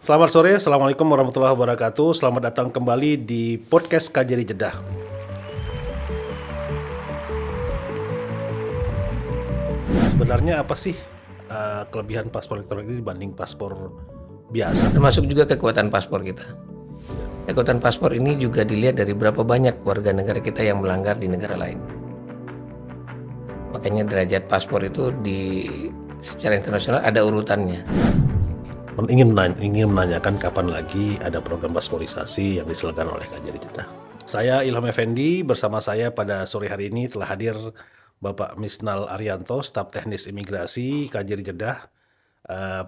Selamat sore, Assalamualaikum warahmatullahi wabarakatuh. Selamat datang kembali di podcast Kajari Jeddah. Sebenarnya apa sih kelebihan paspor elektronik ini dibanding paspor biasa? Termasuk juga kekuatan paspor kita. Kekuatan paspor ini juga dilihat dari berapa banyak warga negara kita yang melanggar di negara lain. Makanya derajat paspor itu secara internasional ada urutannya. Ingin menanyakan kapan lagi ada program pasporisasi yang diselenggarakan oleh Kajari Jeddah. Saya Ilham Effendi, bersama saya pada sore hari ini telah hadir Bapak Misnal Arianto, Staf Teknis Imigrasi Kajari Jeddah.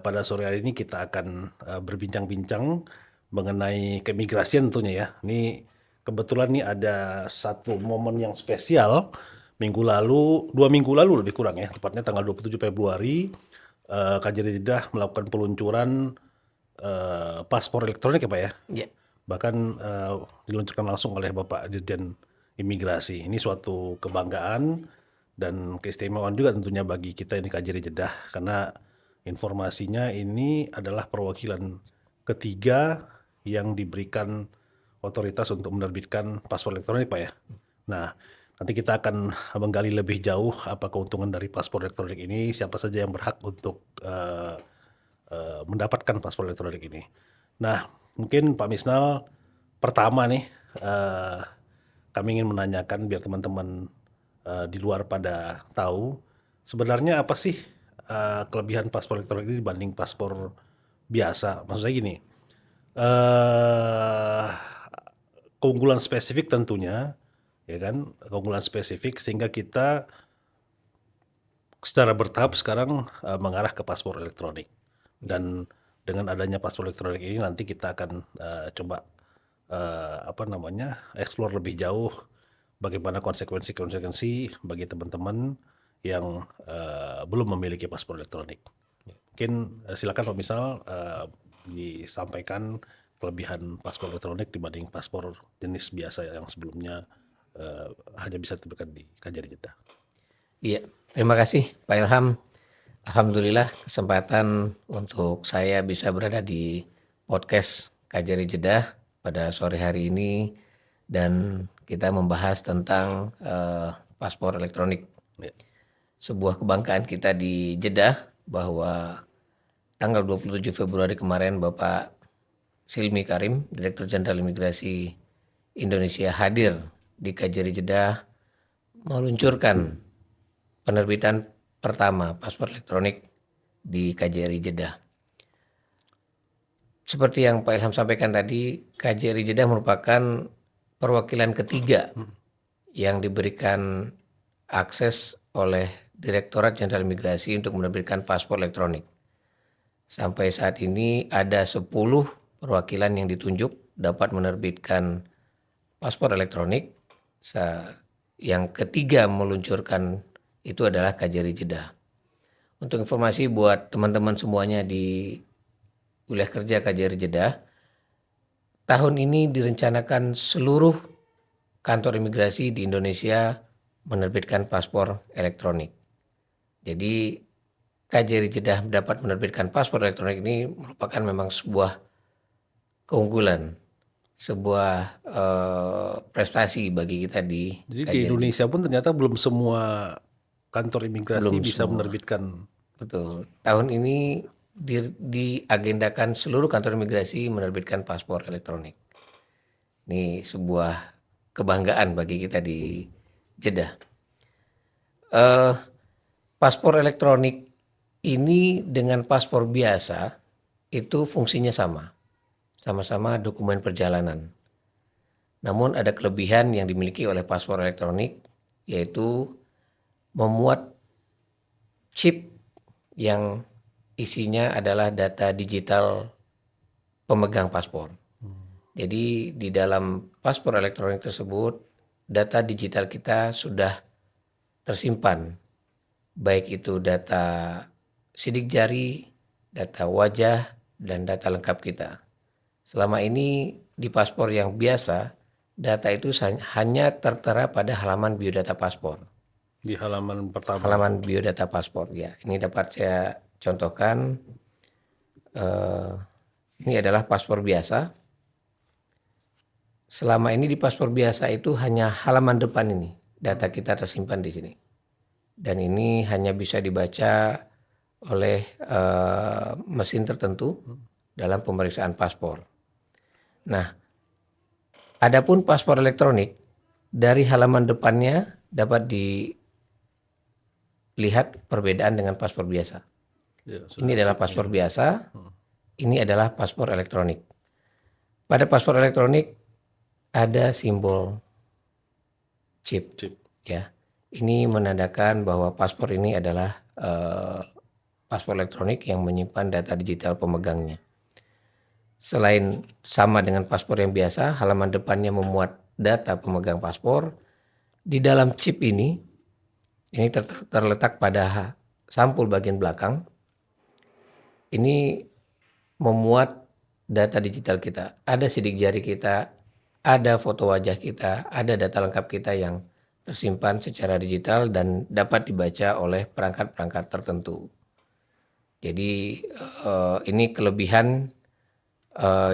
Pada sore hari ini kita akan berbincang-bincang mengenai keimigrasian tentunya ya. Ini kebetulan nih ada satu momen yang spesial. 2 minggu lalu lebih kurang ya, tepatnya tanggal 27 Februari, Kajari Jeddah melakukan peluncuran paspor elektronik ya Pak ya. Ya, Bahkan diluncurkan langsung oleh Bapak Dirjen Imigrasi. Ini suatu kebanggaan dan keistimewaan juga tentunya bagi kita ini Kajari Jeddah, karena informasinya ini adalah perwakilan ketiga yang diberikan otoritas untuk menerbitkan paspor elektronik Pak ya. Nah, nanti kita akan menggali lebih jauh apa keuntungan dari paspor elektronik ini, siapa saja yang berhak untuk mendapatkan paspor elektronik ini. Nah, mungkin Pak Misnal pertama nih, kami ingin menanyakan biar teman-teman di luar pada tahu sebenarnya apa sih kelebihan paspor elektronik ini dibanding paspor biasa. Maksud saya gini, eh keunggulan spesifik tentunya, ya kan, keunggulan spesifik sehingga kita secara bertahap sekarang mengarah ke paspor elektronik. Dan dengan adanya paspor elektronik ini nanti kita akan coba explore lebih jauh bagaimana konsekuensi bagi teman-teman yang belum memiliki paspor elektronik. Mungkin silakan Pak Misal disampaikan kelebihan paspor elektronik dibanding paspor jenis biasa yang sebelumnya hanya bisa ditemukan di Kajari Jeddah. iya. Terima kasih Pak Ilham. Alhamdulillah kesempatan untuk saya bisa berada di podcast Kajari Jeddah pada sore hari ini dan kita membahas tentang paspor elektronik. Ya. Sebuah kebanggaan kita di Jeddah bahwa tanggal 27 Februari kemarin Bapak Silmi Karim, Direktur Jenderal Imigrasi Indonesia hadir di Kajari Jeddah meluncurkan penerbitan pertama paspor elektronik di KJRI Jeddah. Seperti yang Pak Ilham sampaikan tadi, KJRI Jeddah merupakan perwakilan ketiga yang diberikan akses oleh Direktorat Jenderal Imigrasi untuk menerbitkan paspor elektronik. Sampai saat ini ada 10 perwakilan yang ditunjuk dapat menerbitkan paspor elektronik. Yang ketiga meluncurkan itu adalah Kajari Jeddah. Untuk informasi buat teman-teman semuanya di wilayah kerja Kajari Jeddah, tahun ini direncanakan seluruh kantor imigrasi di Indonesia menerbitkan paspor elektronik. Jadi Kajari Jeddah dapat menerbitkan paspor elektronik ini merupakan memang sebuah keunggulan, sebuah prestasi bagi kita di Jadi di Kajari Indonesia pun ternyata belum semua kantor imigrasi Belum bisa semua. menerbitkan. Betul. Tahun ini diagendakan seluruh kantor imigrasi menerbitkan paspor elektronik. Ini sebuah kebanggaan bagi kita di Jeddah. Paspor elektronik ini dengan paspor biasa itu fungsinya sama. Sama-sama dokumen perjalanan. Namun ada kelebihan yang dimiliki oleh paspor elektronik yaitu memuat chip yang isinya adalah data digital pemegang paspor. Jadi di dalam paspor elektronik tersebut data digital kita sudah tersimpan, baik itu data sidik jari, data wajah, dan data lengkap kita. Selama ini di paspor yang biasa, data itu hanya tertera pada halaman biodata paspor. Di halaman pertama. Halaman biodata paspor ya. Ini dapat saya contohkan. Ini adalah paspor biasa. Selama ini di paspor biasa itu hanya halaman depan ini, data kita tersimpan di sini. Dan ini hanya bisa dibaca oleh mesin tertentu dalam pemeriksaan paspor. Nah, adapun paspor elektronik dari halaman depannya dapat dilihat perbedaan dengan paspor biasa. Ya, Ini sudah adalah chipnya. paspor biasa, ini adalah paspor elektronik. Pada paspor elektronik ada simbol chip, Chip. ya. Ini menandakan bahwa paspor ini adalah paspor elektronik yang menyimpan data digital pemegangnya. Selain sama dengan paspor yang biasa, halaman depannya memuat data pemegang paspor. Di dalam chip ini terletak pada sampul bagian belakang. Ini memuat data digital kita. Ada sidik jari kita, ada foto wajah kita, ada data lengkap kita yang tersimpan secara digital dan dapat dibaca oleh perangkat-perangkat tertentu. Jadi ini kelebihan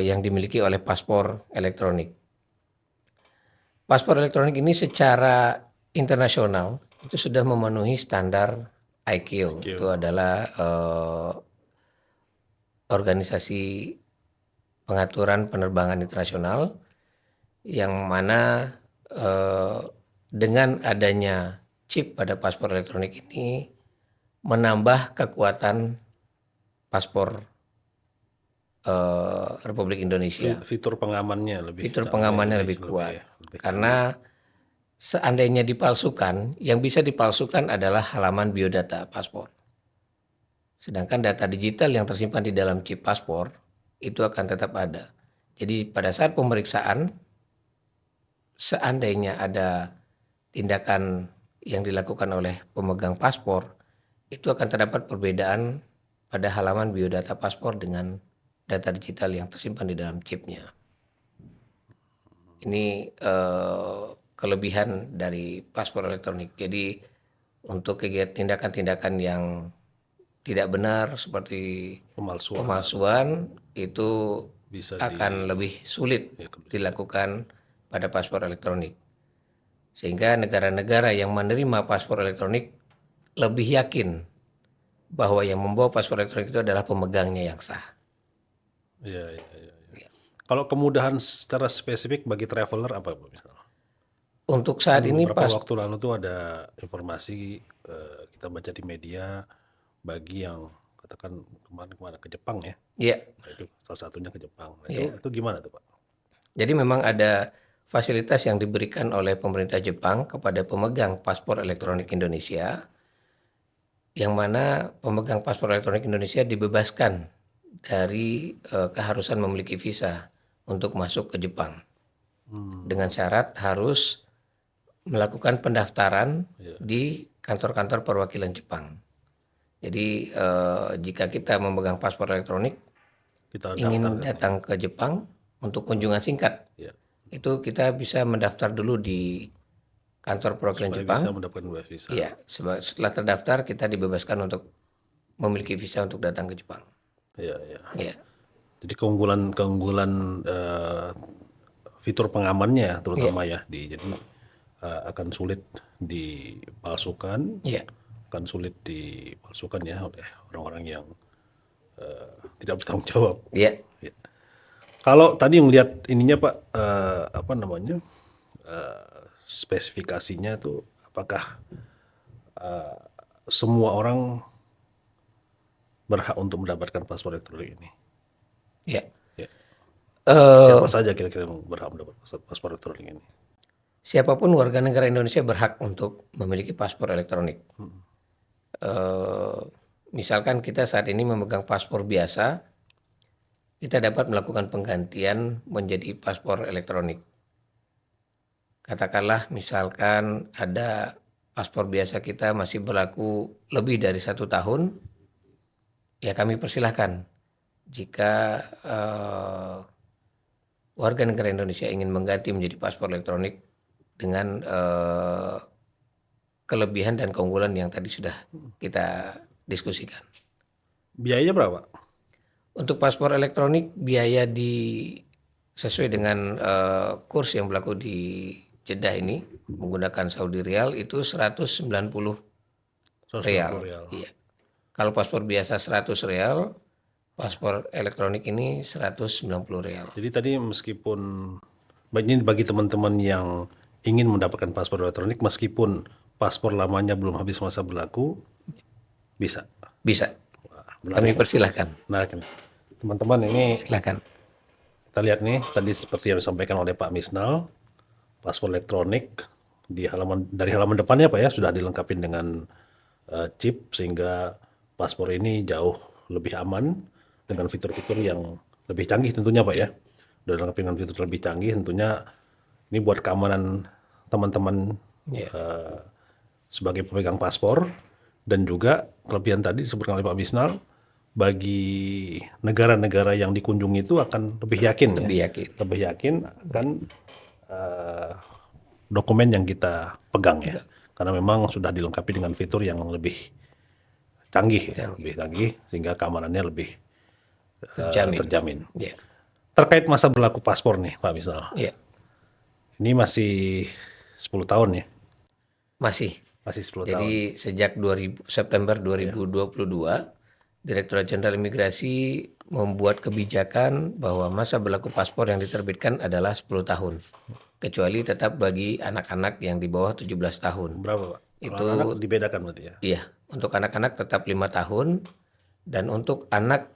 yang dimiliki oleh paspor elektronik. Paspor elektronik ini secara internasional itu sudah memenuhi standar ICAO. ICAO. Itu adalah organisasi pengaturan penerbangan internasional yang mana dengan adanya chip pada paspor elektronik ini menambah kekuatan paspor Republik Indonesia. Fitur pengamannya lebih Fitur pengamannya lebih kuat. lebih Karena seandainya dipalsukan, yang bisa dipalsukan adalah halaman biodata paspor. Sedangkan data digital yang tersimpan di dalam chip paspor itu akan tetap ada. Jadi pada saat pemeriksaan, seandainya ada tindakan yang dilakukan oleh pemegang paspor, itu akan terdapat perbedaan pada halaman biodata paspor dengan data digital yang tersimpan di dalam chipnya. Ini kelebihan dari paspor elektronik. Jadi untuk tindakan-tindakan yang tidak benar seperti pemalsuan itu bisa akan lebih sulit dilakukan pada paspor elektronik. Sehingga negara-negara yang menerima paspor elektronik lebih yakin bahwa yang membawa paspor elektronik itu adalah pemegangnya yang sah. Iya. Kalau kemudahan secara spesifik bagi traveler apa Pak, misalnya? Untuk saat ini Beberapa waktu lalu tuh ada informasi kita baca di media bagi yang katakan kemana ke Jepang ya. ya, Nah, itu salah satunya ke Jepang. Nah, Iya. itu gimana tuh Pak? Jadi memang ada fasilitas yang diberikan oleh pemerintah Jepang kepada pemegang paspor elektronik Indonesia, yang mana pemegang paspor elektronik Indonesia dibebaskan dari keharusan memiliki visa untuk masuk ke Jepang. Dengan syarat harus melakukan pendaftaran di kantor-kantor perwakilan Jepang. Jadi jika kita memegang paspor elektronik, Kita ingin daftar datang ke Jepang untuk kunjungan singkat, ya, itu kita bisa mendaftar dulu di kantor perwakilan supaya Jepang. bisa mendapatkan visa. Iya, setelah terdaftar kita dibebaskan untuk memiliki visa untuk datang ke Jepang. Iya. Iya, Jadi keunggulan fitur pengamannya terutama ya jadi akan sulit dipalsukan, iya, akan sulit dipalsukan ya oleh orang-orang yang tidak bertanggung jawab. iya. Ya. Kalau tadi ngelihat ininya Pak, apa namanya spesifikasinya tuh, apakah semua orang berhak untuk mendapatkan paspor elektronik ini? Iya. Ya. Eh, Siapa saja kira-kira yang berhak mendapat paspor elektronik ini? Siapapun warga negara Indonesia berhak untuk memiliki paspor elektronik. Misalkan kita saat ini memegang paspor biasa, kita dapat melakukan penggantian menjadi paspor elektronik. Katakanlah misalkan ada paspor biasa kita masih berlaku lebih dari 1 tahun, ya kami persilahkan. Jika warga negara Indonesia ingin mengganti menjadi paspor elektronik dengan kelebihan dan keunggulan yang tadi sudah kita diskusikan. Biayanya berapa? Untuk paspor elektronik biaya sesuai dengan kurs yang berlaku di Jeddah ini menggunakan Saudi Rial itu 190 190 Rial. rial. Iya. Kalau paspor biasa 100 Rial, paspor elektronik ini 190 Rial. Jadi tadi meskipun ini bagi teman-teman yang ingin mendapatkan paspor elektronik meskipun paspor lamanya belum habis masa berlaku, bisa. Bisa. Wah, Kami menarik. persilahkan. Menarik nih. Teman-teman ini Silakan. kita lihat nih tadi seperti yang disampaikan oleh Pak Misnal, paspor elektronik dari halaman depannya Pak ya sudah dilengkapi dengan chip sehingga paspor ini jauh lebih aman dengan fitur-fitur yang lebih canggih tentunya Pak ya. Sudah dilengkapi dengan fitur lebih canggih tentunya ini buat keamanan teman-teman Ya. sebagai pemegang paspor dan juga kelebihan tadi disebutkan oleh Pak Bisnal bagi negara-negara yang dikunjungi itu akan lebih yakin ya, Lebih yakin. lebih yakin akan eh, dokumen yang kita pegang ya, karena memang sudah dilengkapi dengan fitur yang lebih canggih ya, lebih canggih sehingga keamanannya lebih Terjamin. terjamin. Ya. Terkait masa berlaku paspor nih Pak Bisnal, Ya. ini masih 10 tahun ya, Masih. masih 10 tahun. Jadi sejak September 2022, Direktorat Jenderal Imigrasi membuat kebijakan bahwa masa berlaku paspor yang diterbitkan adalah 10 tahun. Kecuali tetap bagi anak-anak yang di bawah 17 tahun. Berapa Pak? Kalau Itu anak-anak dibedakan berarti ya? iya, untuk anak-anak tetap 5 tahun dan untuk anak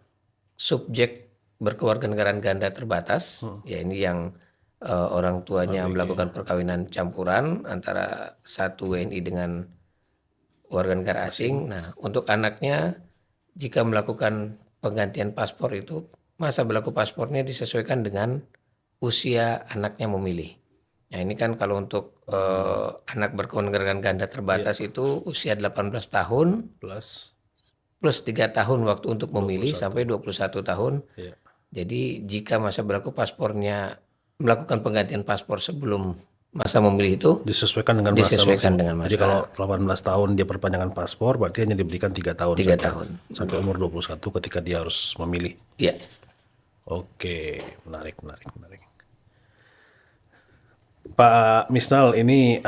subjek berkewarganegaraan ganda terbatas, ya ini yang orang tuanya melakukan perkawinan campuran antara satu WNI dengan warga negara asing. Nah, untuk anaknya jika melakukan penggantian paspor itu masa berlaku paspornya disesuaikan dengan usia anaknya memilih. Nah, ini kan kalau untuk anak berkewarganegaraan ganda terbatas itu usia 18 tahun Plus plus 3 tahun waktu untuk memilih 21. sampai 21 tahun. Iya. Jadi jika masa berlaku paspornya melakukan penggantian paspor sebelum masa memilih itu Disesuaikan dengan masa disesuaikan maksimum. dengan Jadi masa kalau 18 tahun dia perpanjangan paspor, berarti hanya diberikan 3 tahun 3 saja. tahun. Sampai umur 21 ketika dia harus memilih. Iya. Oke, menarik, menarik, menarik. Pak Misnal, ini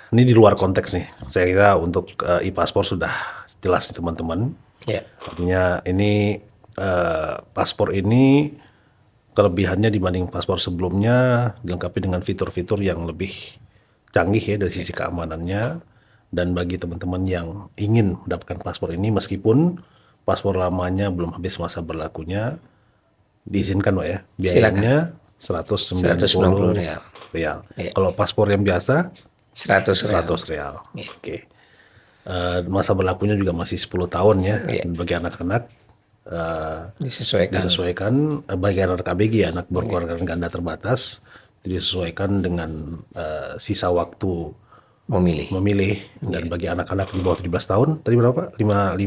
di luar konteks nih. Saya kira untuk e-paspor sudah jelas nih teman-teman. Ya. Artinya ini paspor ini kelebihannya dibanding paspor sebelumnya dilengkapi dengan fitur-fitur yang lebih canggih ya dari sisi keamanannya, dan bagi teman-teman yang ingin mendapatkan paspor ini meskipun paspor lamanya belum habis masa berlakunya diizinkan Pak ya, biayanya 190 Rial. rial. Iya. Kalau paspor yang biasa 100 Rial. 100 rial. Oke. Masa berlakunya juga masih 10 tahun ya. Dan bagi anak-anak disesuaikan bagi anak ABG ya, anak berkeluarga ganda terbatas, disesuaikan dengan sisa waktu memilih dan bagi anak-anak di bawah 17 tahun tadi berapa? 5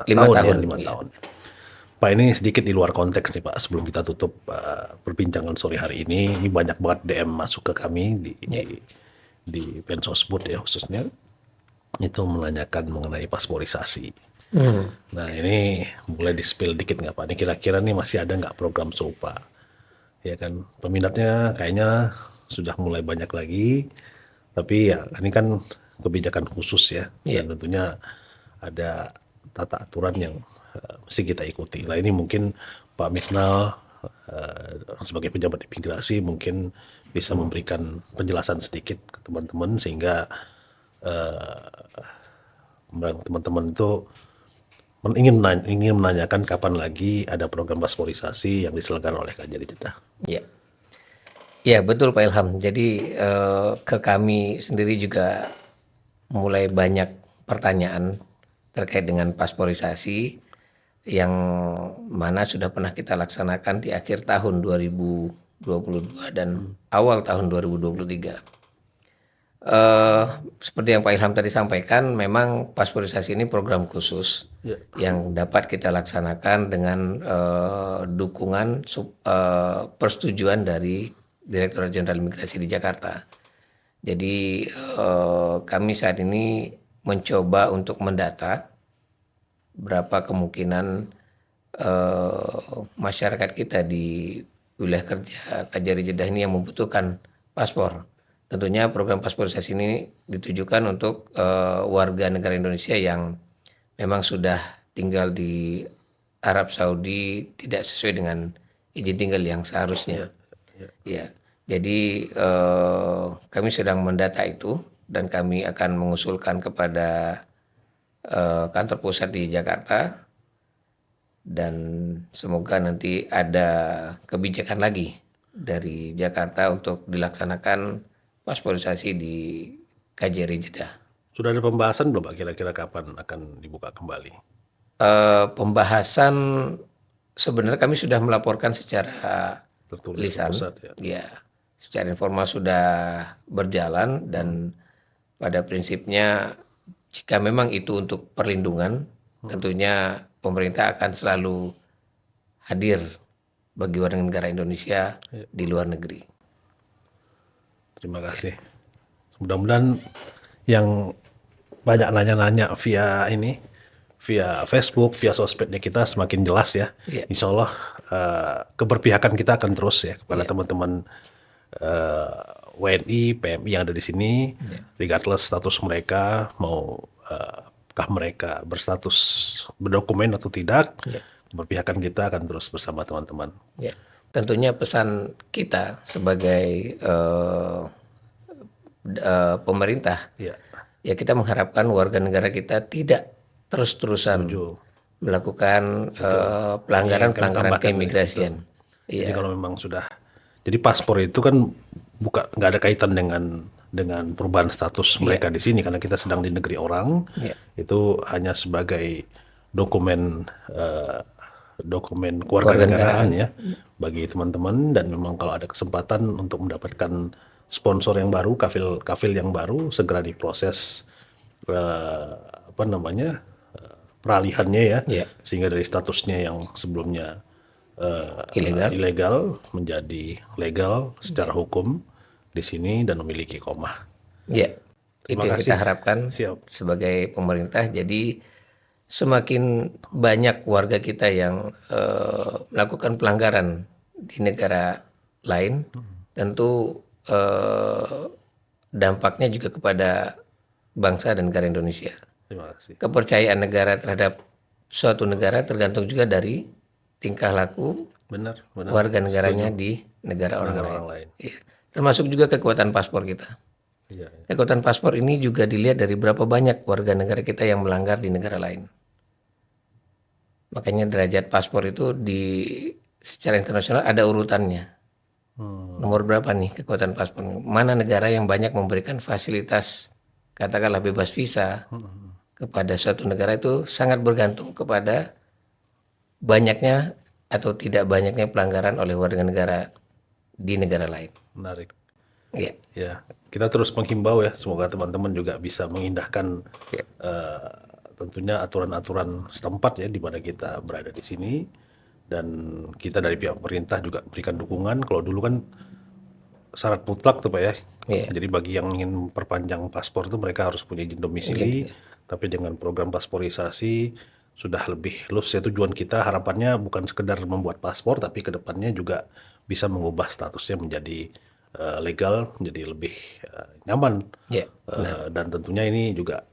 tahun ya, 5 tahun. Pak, ini sedikit di luar konteks nih Pak, sebelum kita tutup perbincangan sore hari ini banyak banget DM masuk ke kami di Pensosbud ya khususnya, itu menanyakan mengenai pasporisasi. Nah ini boleh di-spill dikit nggak Pak? Ini kira-kira nih masih ada nggak program serupa? Ya kan, peminatnya kayaknya sudah mulai banyak lagi, tapi ya ini kan kebijakan khusus ya, dan tentunya ada tata aturan yang mesti kita ikuti. Nah ini mungkin Pak Misnal sebagai pejabat imigrasi mungkin bisa memberikan penjelasan sedikit ke teman-teman sehingga teman-teman itu ingin menanyakan kapan lagi ada program pasporisasi yang diselenggarakan oleh KJRI Jeddah. Ya. Ya betul Pak Ilham. Jadi ke kami sendiri juga mulai banyak pertanyaan terkait dengan pasporisasi yang mana sudah pernah kita laksanakan di akhir tahun 2022 dan awal tahun 2023. Seperti yang Pak Ilham tadi sampaikan, memang pasporisasi ini program khusus yang dapat kita laksanakan dengan dukungan persetujuan dari Direktorat Jenderal Imigrasi di Jakarta. Jadi kami saat ini mencoba untuk mendata berapa kemungkinan masyarakat kita di wilayah kerja Kajari Jeddah ini yang membutuhkan paspor. Tentunya program pasporisasi ini ditujukan untuk warga negara Indonesia yang memang sudah tinggal di Arab Saudi tidak sesuai dengan izin tinggal yang seharusnya. Ya. Ya, jadi kami sedang mendata itu dan kami akan mengusulkan kepada kantor pusat di Jakarta dan semoga nanti ada kebijakan lagi dari Jakarta untuk dilaksanakan pasporisasi di KJRI Jeddah. Sudah ada pembahasan belum Pak kira-kira kapan akan dibuka kembali? Pembahasan sebenarnya kami sudah melaporkan secara Tertulis ke lisan, pusat ya. ya, secara informal sudah berjalan dan pada prinsipnya jika memang itu untuk perlindungan, tentunya pemerintah akan selalu hadir bagi warga negara Indonesia di luar negeri. Terima kasih. Mudah-mudahan yang banyak nanya-nanya via Facebook, via sosmednya kita semakin jelas ya. Ya. Insya Allah keberpihakan kita akan terus ya kepada teman-teman WNI, PMI yang ada di sini, regardless status mereka, kah mereka berstatus berdokumen atau tidak, keberpihakan kita akan terus bersama teman-teman. Ya. Tentunya pesan kita sebagai pemerintah, ya kita mengharapkan warga negara kita tidak terus-terusan melakukan pelanggaran-pelanggaran keimigrasian. Jadi kalau memang sudah, jadi paspor itu kan nggak ada kaitan dengan perubahan status mereka di sini karena kita sedang di negeri orang. Itu hanya sebagai dokumen kewarganegaraan ya bagi teman-teman, dan memang kalau ada kesempatan untuk mendapatkan sponsor yang baru, kafil yang baru, segera diproses peralihannya ya, sehingga dari statusnya yang sebelumnya ilegal menjadi legal secara hukum di sini dan memiliki iqomah. Ya, itu yang kita harapkan sebagai pemerintah. Jadi semakin banyak warga kita yang melakukan pelanggaran di negara lain, tentu dampaknya juga kepada bangsa dan negara Indonesia. Terima kasih. Kepercayaan negara terhadap suatu negara tergantung juga dari tingkah laku warga negaranya di negara orang lain. Ya. Termasuk juga kekuatan paspor kita. Kekuatan paspor ini juga dilihat dari berapa banyak warga negara kita yang melanggar di negara lain. Makanya derajat paspor itu secara internasional ada urutannya. Nomor berapa nih kekuatan paspor? Mana negara yang banyak memberikan fasilitas, katakanlah bebas visa kepada suatu negara, itu sangat bergantung kepada banyaknya atau tidak banyaknya pelanggaran oleh warga negara di negara lain. Menarik. Ya. Ya, kita terus menghimbau ya, semoga teman-teman juga bisa mengindahkan tentunya aturan-aturan setempat ya di mana kita berada di sini, dan kita dari pihak pemerintah juga berikan dukungan. Kalau dulu kan syarat mutlak tuh Pak ya. Jadi bagi yang ingin perpanjang paspor itu mereka harus punya izin domisili, tapi dengan program pasporisasi sudah lebih luas ya. Tujuan kita harapannya bukan sekedar membuat paspor, tapi kedepannya juga bisa mengubah statusnya menjadi legal, menjadi lebih nyaman. Dan tentunya ini juga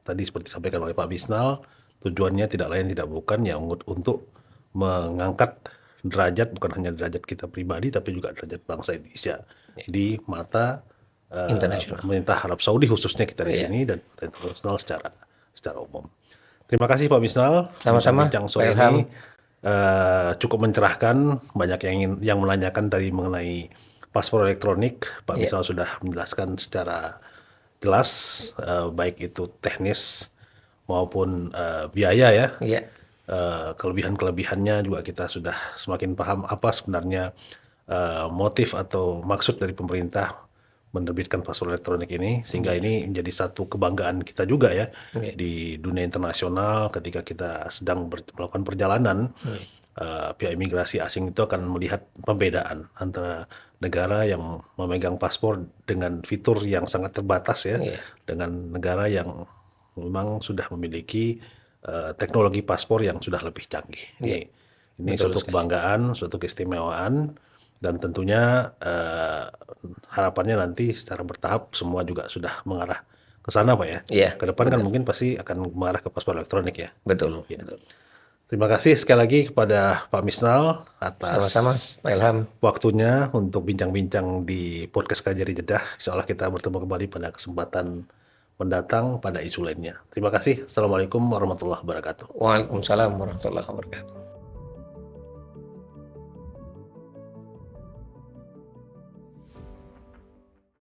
tadi seperti disampaikan oleh Pak Bisnal, tujuannya tidak lain tidak bukan ya untuk mengangkat derajat, bukan hanya derajat kita pribadi tapi juga derajat bangsa Indonesia di mata pemerintah Arab Saudi khususnya kita di sini, dan internasional secara umum. Terima kasih Pak Bisnal. Sama-sama. Bincang sore ini cukup mencerahkan. Banyak yang menanyakan tadi mengenai paspor elektronik. Pak Bisnal sudah menjelaskan secara jelas, baik itu teknis maupun biaya ya. Kelebihan-kelebihannya juga kita sudah semakin paham apa sebenarnya motif atau maksud dari pemerintah menerbitkan paspor elektronik ini, sehingga ini menjadi satu kebanggaan kita juga ya di dunia internasional. Ketika kita sedang melakukan perjalanan, pihak imigrasi asing itu akan melihat perbedaan antara negara yang memegang paspor dengan fitur yang sangat terbatas ya, dengan negara yang memang sudah memiliki teknologi paspor yang sudah lebih canggih. Iya, Ini betul suatu sekali. kebanggaan, suatu keistimewaan, dan tentunya harapannya nanti secara bertahap semua juga sudah mengarah ke sana, Pak ya. Iya, Ke depan kan betul. mungkin pasti akan mengarah ke paspor elektronik ya. Betul. Ya. Terima kasih sekali lagi kepada Pak Misnal atas Sama-sama, Pak Ilham. waktunya untuk bincang-bincang di podcast Kajari Jeddah. Insya Allah kita bertemu kembali pada kesempatan mendatang pada isu lainnya. Terima kasih. Assalamualaikum warahmatullahi wabarakatuh. Waalaikumsalam warahmatullahi wabarakatuh.